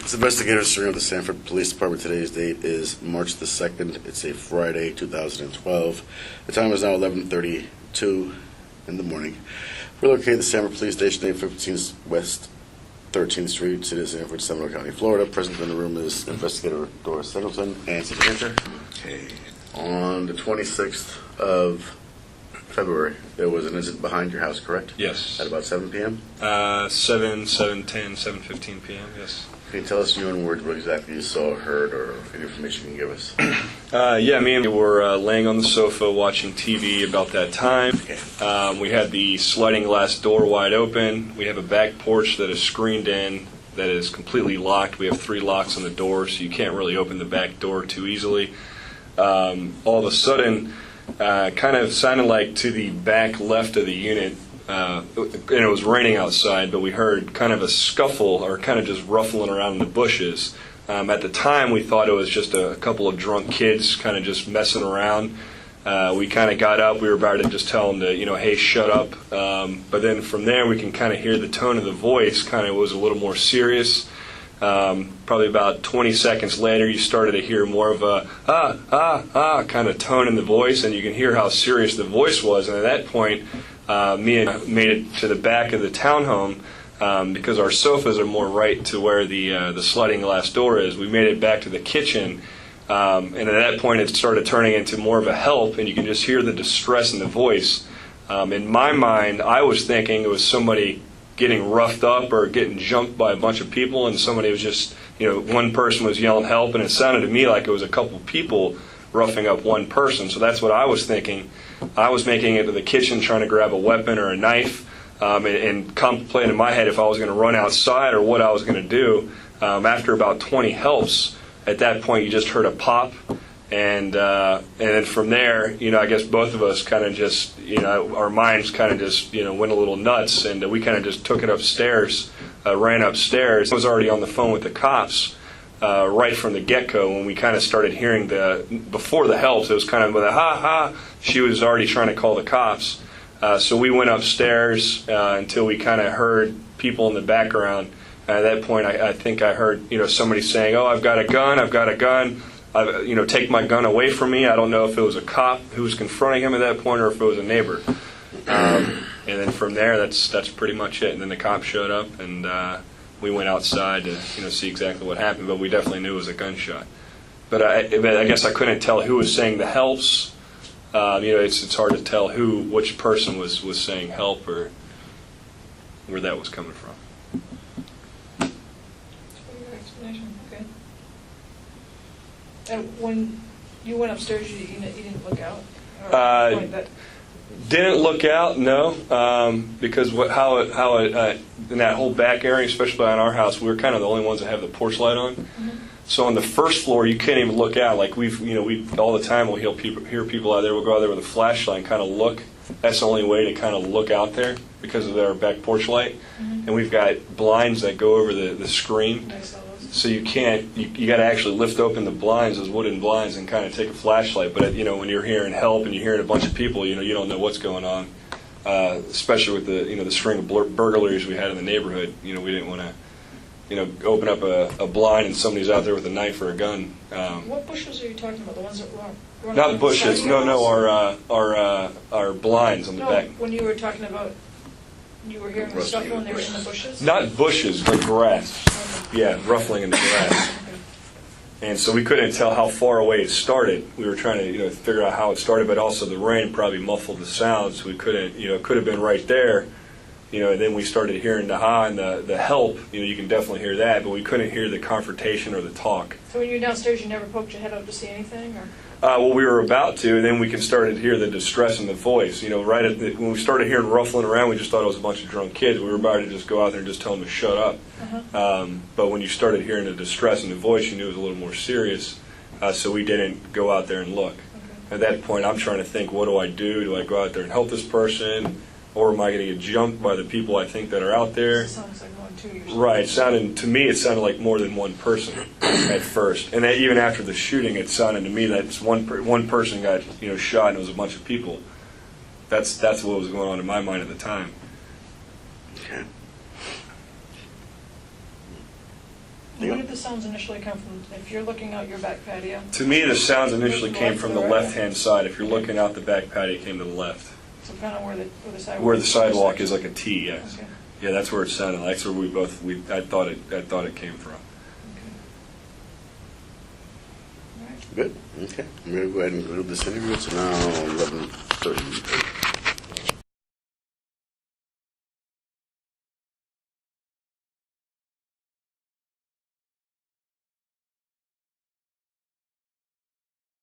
This investigator serving of the Sanford Police Department. Today's date is March the 2nd. It's a Friday, 2012. The time is now 11:32 in the morning. We're located at the Sanford Police Station, 815 West 13th Street, City of Sanford, Seminole County, Florida. Present in the room is Investigator Doris Singleton and City Manager. Okay. On the 26th of February, there was an incident behind your house, correct? Yes. At about 7 p.m.? 7:10, 7:15 p.m., yes. Can you tell us in your own words what exactly you saw or heard, or any information you can give us? Me and me were laying on the sofa watching TV about that time. Okay. We had the sliding glass door wide open. We have a back porch that is screened in, that is completely locked. We have 3 locks on the door, so you can't really open the back door too easily. All of a sudden, kind of sounded like to the back left of the unit, and it was raining outside, but we heard kind of a scuffle or kind of just ruffling around in the bushes. At the time, we thought it was just a couple of drunk kids kind of just messing around. We kind of got up. We were about to just tell them to, hey, shut up. But then from there, we can kind of hear the tone of the voice kind of was a little more serious. Probably about 20 seconds later, you started to hear more of a kind of tone in the voice, and you can hear how serious the voice was. And at that point, me and made it to the back of the townhome because our sofas are more right to where the sliding glass door is. We made it back to the kitchen, and at that point, it started turning into more of a help, and you can just hear the distress in the voice. In my mind, I was thinking it was somebody getting roughed up or getting jumped by a bunch of people, and somebody was just, one person was yelling help, and it sounded to me like it was a couple people roughing up one person. So that's what I was thinking. I was making it to the kitchen trying to grab a weapon or a knife and contemplating in my head if I was going to run outside or what I was going to do. After about 20 helps, at that point you just heard a pop, and then from there, I guess both of us kind of just, our minds kind of just, went a little nuts, and we kind of just took it upstairs, ran upstairs. I was already on the phone with the cops right from the get-go when we kind of started hearing before the helps, it was kind of with a ha-ha, she was already trying to call the cops. So we went upstairs until we kind of heard people in the background. At that point, I think I heard, somebody saying, "Oh, I've got a gun, I've got a gun. Take my gun away from me." I don't know if it was a cop who was confronting him at that point or if it was a neighbor. And then from there, that's pretty much it. And then the cops showed up, and we went outside to see exactly what happened. But we definitely knew it was a gunshot. But I guess I couldn't tell who was saying the helps. It's hard to tell which person was saying help or where that was coming from. Okay. And when you went upstairs, you didn't look out? Didn't look out, no, because how it in that whole back area, especially on our house, we were kind of the only ones that have the porch light on. Mm-hmm. So on the first floor, you can't even look out. Like we all the time we'll hear people out there. We'll go out there with a flashlight and kind of look. That's the only way to kind of look out there because of our back porch light. Mm-hmm. And we've got blinds that go over the screen. So you can't. You got to actually lift open the blinds, those wooden blinds, and kind of take a flashlight. But when you're hearing help and you're hearing a bunch of people, you don't know what's going on. Especially with the string of burglaries we had in the neighborhood. We didn't want to. Open up a blind and somebody's out there with a knife or a gun. What bushes are you talking about? The ones that run not bushes. No. Our blinds on the back. When you were talking about, you were hearing the stuff when they were in the bushes. Not bushes, but grass. Okay. Yeah, ruffling in the grass. Okay. And so we couldn't tell how far away it started. We were trying to figure out how it started, but also the rain probably muffled the sound, so we couldn't. It could have been right there. And then we started hearing the ha and the help. You can definitely hear that, but we couldn't hear the confrontation or the talk. So when you were downstairs, you never poked your head up to see anything, or? Well, we were about to, and then we started to hear the distress in the voice. Right when we started hearing ruffling around, we just thought it was a bunch of drunk kids. We were about to just go out there and just tell them to shut up. Uh-huh. But when you started hearing the distress in the voice, you knew it was a little more serious. So we didn't go out there and look. Okay. At that point, I'm trying to think, what do I do? Do I go out there and help this person? Or am I going to get jumped by the people I think that are out there? It sounds like one, too. Right. To me, it sounded like more than one person at first. And even after the shooting, it sounded to me that one person got shot and it was a bunch of people. That's what was going on in my mind at the time. Okay. Where did the sounds initially come from? If you're looking out your back patio, To me, the sounds initially came from the left-hand side. If you're looking out the back patio, it came to the left. so kind of where the sidewalk. Where the sidewalk is like a T, yes. Okay. Yeah, that's where it sounded. That's where I thought it came from. Okay. All right. Good, okay. I'm going to go ahead and conclude this interview. It's now 11:38.